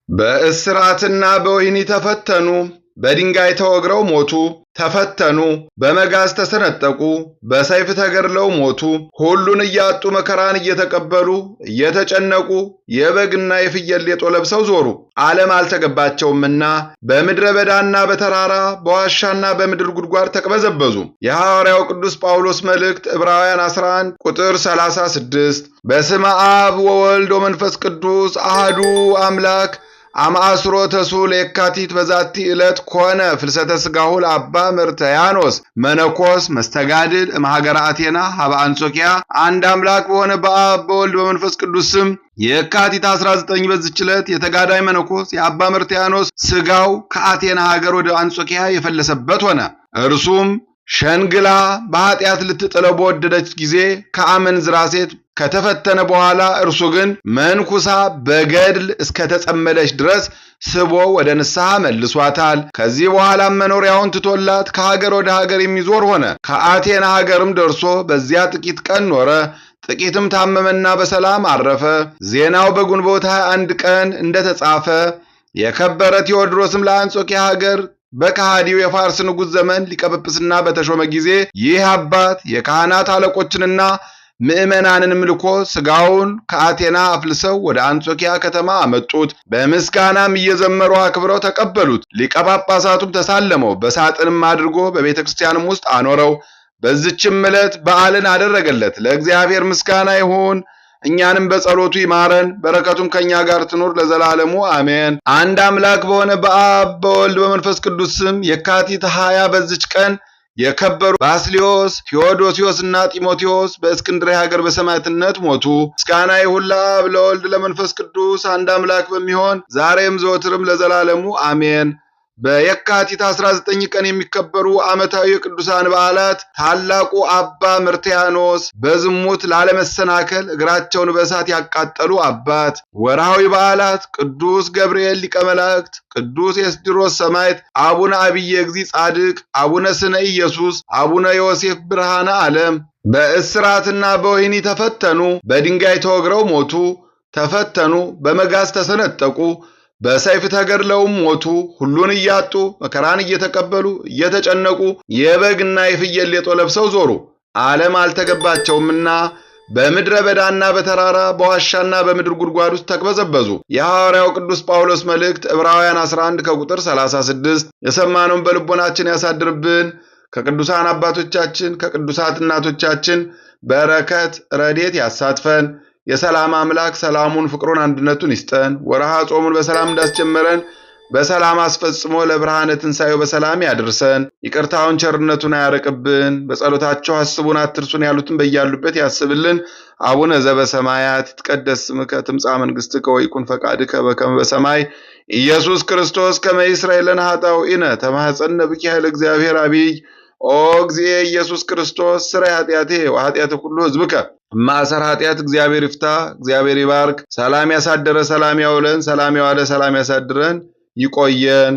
በእስራትና በወህኒ ተፈተኑ፣ በድንጋይ ተወግረው ሞቱ፣ ተፈተኑ፣ በመጋዝ ተሰነጠቁ፣ በሰይፍ ተገድለው ሞቱ። ሁሉን እያጡ መከራን እየተቀበሉ እየተጨነቁ የበግና የፍየል ሌጦ ለብሰው ዞሩ። ዓለም አልተገባቸውምና በምድረ በዳና በተራራ በዋሻና በምድር ጉድጓድ ተቅበዘበዙ። የሐዋርያው ቅዱስ ጳውሎስ መልእክት ዕብራውያን 11 ቁጥር 36 በስመ አብ ወወልድ ወመንፈስ ቅዱስ አህዱ አምላክ አማስሮ ተሱል የካቲት በዛቲ ዕለት ኮነ ፍልሰተ ሥጋሁ ለአባ መርትያኖስ መነኮስ መስተጋድል እምሀገረ አቴና ሀበ አንጾኪያ። አንድ አምላክ በሆነ በአብ በወልድ በመንፈስ ቅዱስ ስም የካቲት 19 በዚች ዕለት የተጋዳይ መነኮስ የአባ መርትያኖስ ሥጋው ከአቴና ሀገር ወደ አንጾኪያ የፈለሰበት ሆነ። እርሱም ሸንግላ በኃጢአት ልትጥለው በወደደች ጊዜ ከአመንዝራ ሴት ከተፈተነ በኋላ እርሱ ግን መንኩሳ በገድል እስከተጸመደች ድረስ ስቦ ወደ ንስሐ መልሷታል። ከዚህ በኋላም መኖሪያውን ትቶላት ከሀገር ወደ ሀገር የሚዞር ሆነ። ከአቴና ሀገርም ደርሶ በዚያ ጥቂት ቀን ኖረ። ጥቂትም ታመመና በሰላም አረፈ። ዜናው በግንቦት 21 ቀን እንደተጻፈ የከበረ ቴዎድሮስም ለአንጾኪያ ሀገር በከሃዲው የፋርስ ንጉሥ ዘመን ሊቀ ጵጵስና በተሾመ ጊዜ ይህ አባት የካህናት አለቆችንና ምዕመናንንም ልኮ ሥጋውን ከአቴና አፍልሰው ወደ አንጾኪያ ከተማ አመጡት። በምስጋናም እየዘመሩ አክብረው ተቀበሉት። ሊቀ ጳጳሳቱም ተሳለመው፣ በሳጥንም አድርጎ በቤተ ክርስቲያንም ውስጥ አኖረው። በዚችም ዕለት በዓልን አደረገለት። ለእግዚአብሔር ምስጋና ይሁን፣ እኛንም በጸሎቱ ይማረን፣ በረከቱም ከኛ ጋር ትኑር ለዘላለሙ አሜን። አንድ አምላክ በሆነ በአብ በወልድ በመንፈስ ቅዱስ ስም የካቲት 20 በዚች ቀን የከበሩ ባስልዮስ፣ ቴዎዶሲዮስና ጢሞቴዎስ በእስክንድርያ ሀገር በሰማዕትነት ሞቱ። ምስጋና ይሁን ለአብ ለወልድ ለመንፈስ ቅዱስ አንድ አምላክ በሚሆን ዛሬም ዘወትርም ለዘላለሙ አሜን። በየካቲት 19 ቀን የሚከበሩ ዓመታዊ የቅዱሳን በዓላት ታላቁ አባ መርትያኖስ በዝሙት ላለመሰናከል እግራቸውን በእሳት ያቃጠሉ አባት። ወርሃዊ በዓላት ቅዱስ ገብርኤል ሊቀ መላእክት፣ ቅዱስ ኤስድሮስ ሰማዕት፣ አቡነ አብየ እግዚእ ጻድቅ፣ አቡነ ስነ ኢየሱስ፣ አቡነ ዮሴፍ ብርሃነ ዓለም። በእስራትና በወህኒ ተፈተኑ፣ በድንጋይ ተወግረው ሞቱ፣ ተፈተኑ፣ በመጋዝ ተሰነጠቁ፣ በሰይፍ ተገድለውም ሞቱ። ሁሉን እያጡ መከራን እየተቀበሉ እየተጨነቁ የበግና የፍየል ሌጦ ለብሰው ዞሩ። ዓለም አልተገባቸውምና በምድረ በዳና በተራራ በዋሻና በምድር ጉድጓድ ውስጥ ተቅበዘበዙ። የሐዋርያው ቅዱስ ጳውሎስ መልእክት ዕብራውያን 11 ከቁጥር 36 የሰማነውን በልቦናችን ያሳድርብን። ከቅዱሳን አባቶቻችን ከቅዱሳት እናቶቻችን በረከት ረድኤት ያሳትፈን። የሰላም አምላክ ሰላሙን ፍቅሩን አንድነቱን ይስጠን። ወርሃ ጾሙን በሰላም እንዳስጀመረን በሰላም አስፈጽሞ ለብርሃነ ትንሣኤው በሰላም ያድርሰን። ይቅርታውን ቸርነቱን አያርቅብን። በጸሎታቸው አስቡን አትርሱን ያሉትን በያሉበት ያስብልን። አቡነ ዘበሰማያት ይትቀደስ ስምከ ትምጻእ መንግሥትከ ወይኩን ፈቃድከ በከመ በሰማይ ኢየሱስ ክርስቶስ ከመ ይስረይ ለነ ኃጣውኢነ ተማኅፀነ ብከ ኃይለ እግዚአብሔር አብይ ኦ እግዚእ ኢየሱስ ክርስቶስ ስራይ ኃጢአቴ ወኃጢአተ ኩሉ ሕዝብከ ማሰር ኃጢአት እግዚአብሔር ይፍታ። እግዚአብሔር ይባርክ። ሰላም ያሳደረ ሰላም ያውለን፣ ሰላም ያዋለ ሰላም ያሳድረን። ይቆየን።